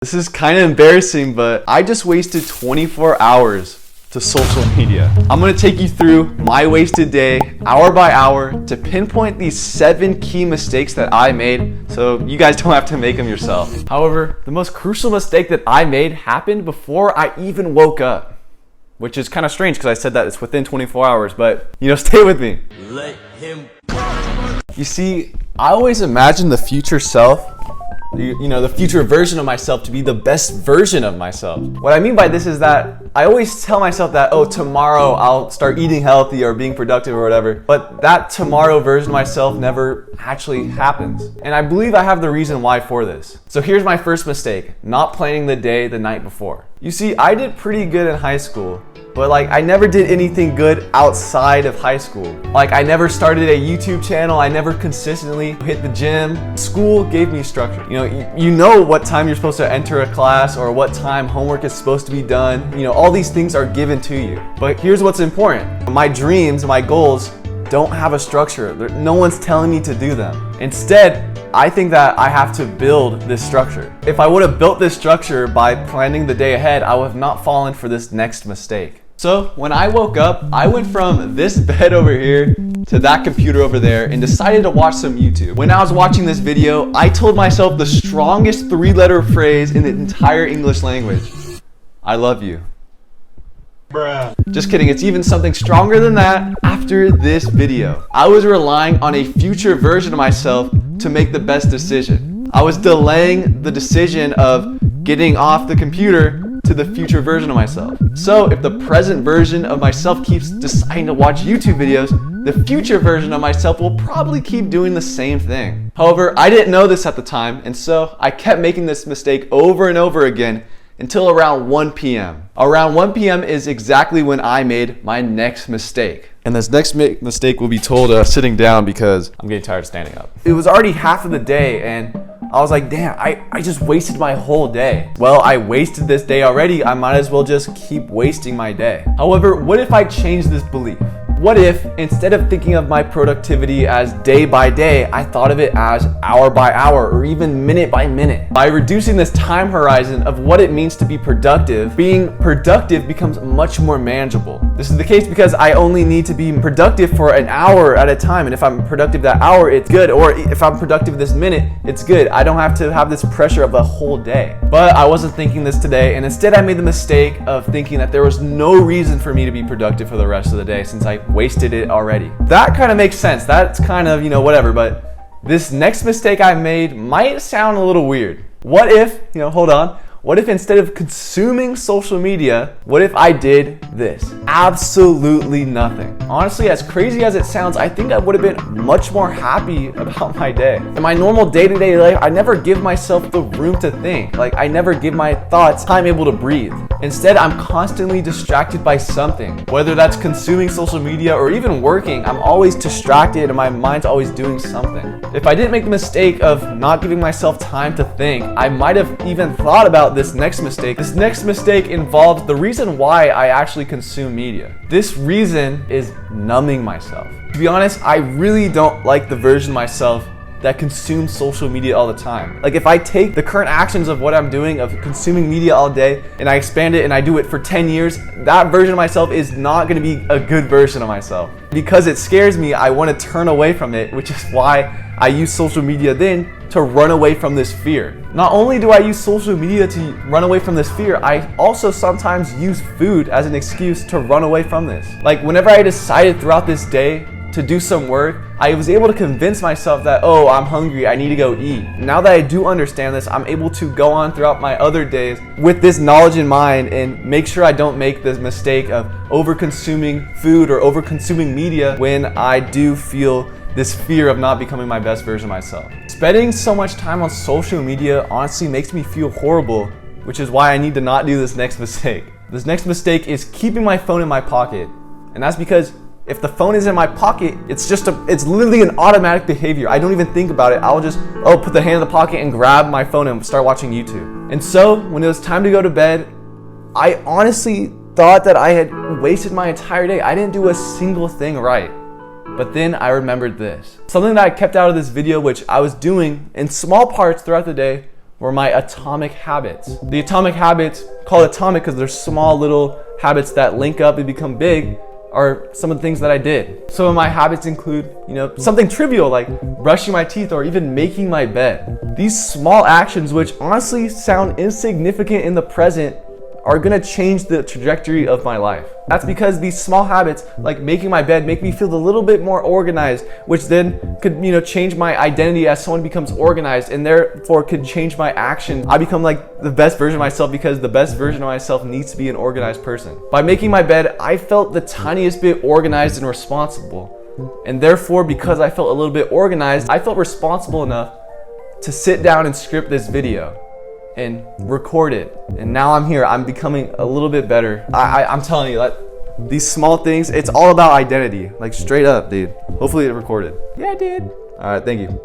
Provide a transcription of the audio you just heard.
This is kind of embarrassing, but I just wasted 24 hours to social media. I'm gonna take you through my wasted day, hour by hour, to pinpoint these 7 key mistakes that I made so you guys don't have to make them yourself. However, the most crucial mistake that I made happened before I even woke up, which is kind of strange because I said that it's within 24 hours, but stay with me. Let him. You see, I always imagine the future self, the future version of myself to be the best version of myself. What I mean by this is that I always tell myself that, oh, tomorrow I'll start eating healthy or being productive or whatever, but that tomorrow version of myself never actually happens. And I believe I have the reason why for this. So here's my first mistake, not planning the day the night before. You see, I did pretty good in high school, but I never did anything good outside of high school. I never started a YouTube channel. I never consistently hit the gym. School gave me structure. You know what time you're supposed to enter a class or what time homework is supposed to be done. All these things are given to you. But here's what's important. My dreams, my goals don't have a structure. No one's telling me to do them. Instead, I think that I have to build this structure. If I would have built this structure by planning the day ahead, I would have not fallen for this next mistake. So when I woke up, I went from this bed over here to that computer over there and decided to watch some YouTube. When I was watching this video, I told myself the strongest 3-letter phrase in the entire English language. I love you. Bruh. Just kidding, it's even something stronger than that after this video. I was relying on a future version of myself to make the best decision. I was delaying the decision of getting off the computer to the future version of myself. So if the present version of myself keeps deciding to watch YouTube videos, the future version of myself will probably keep doing the same thing. However, I didn't know this at the time, and so I kept making this mistake over and over again until around 1 p.m. Around 1 p.m. is exactly when I made my next mistake. And this next mistake will be told sitting down because I'm getting tired of standing up. It was already half of the day and I was like, damn, I just wasted my whole day. Well, I wasted this day already. I might as well just keep wasting my day. However, what if I change this belief? What if, instead of thinking of my productivity as day by day, I thought of it as hour by hour or even minute by minute? By reducing this time horizon of what it means to be productive, being productive becomes much more manageable. This is the case because I only need to be productive for an hour at a time. And if I'm productive that hour, it's good. Or if I'm productive this minute, it's good. I don't have to have this pressure of a whole day. But I wasn't thinking this today. And instead I made the mistake of thinking that there was no reason for me to be productive for the rest of the day since I wasted it already. That kind of makes sense. That's kind of, whatever, but this next mistake I made might sound a little weird. What if, hold on, what if instead of consuming social media, what if I did this? Absolutely nothing. Honestly, as crazy as it sounds, I think I would have been much more happy about my day. In my normal day-to-day life, I never give myself the room to think. I never give my thoughts time able to breathe. Instead, I'm constantly distracted by something. Whether that's consuming social media or even working, I'm always distracted and my mind's always doing something. If I didn't make the mistake of not giving myself time to think, I might have even thought about this next mistake. This next mistake involves the reason why I actually consume media. This reason is numbing myself. To be honest, I really don't like the version of myself that consumes social media all the time. If I take the current actions of what I'm doing, of consuming media all day, and I expand it and I do it for 10 years, that version of myself is not gonna be a good version of myself. Because it scares me, I wanna turn away from it, which is why I use social media then to run away from this fear. Not only do I use social media to run away from this fear, I also sometimes use food as an excuse to run away from this. Whenever I decided throughout this day to do some work, I was able to convince myself that, oh, I'm hungry, I need to go eat. Now that I do understand this, I'm able to go on throughout my other days with this knowledge in mind and make sure I don't make this mistake of over-consuming food or over-consuming media when I do feel this fear of not becoming my best version of myself. Spending so much time on social media honestly makes me feel horrible, which is why I need to not do this next mistake. This next mistake is keeping my phone in my pocket. And that's because if the phone is in my pocket, it's literally an automatic behavior. I don't even think about it. I'll just, put the hand in the pocket and grab my phone and start watching YouTube. And so when it was time to go to bed, I honestly thought that I had wasted my entire day. I didn't do a single thing right. But then I remembered this. Something that I kept out of this video, which I was doing in small parts throughout the day, were my atomic habits. The atomic habits, called atomic because they're small little habits that link up and become big, are some of the things that I did. Some of my habits include, something trivial like brushing my teeth or even making my bed. These small actions, which honestly sound insignificant in the present, are gonna change the trajectory of my life. That's because these small habits, like making my bed, make me feel a little bit more organized, which then could, change my identity as someone becomes organized, and therefore could change my action. I become like the best version of myself because the best version of myself needs to be an organized person. By making my bed, I felt the tiniest bit organized and responsible. And therefore, because I felt a little bit organized, I felt responsible enough to sit down and script this video and record it. And now I'm here. I'm becoming a little bit better. I'm telling you, that these small things, it's all about identity. Like straight up, dude. Hopefully it recorded. Yeah, dude. All right, thank you.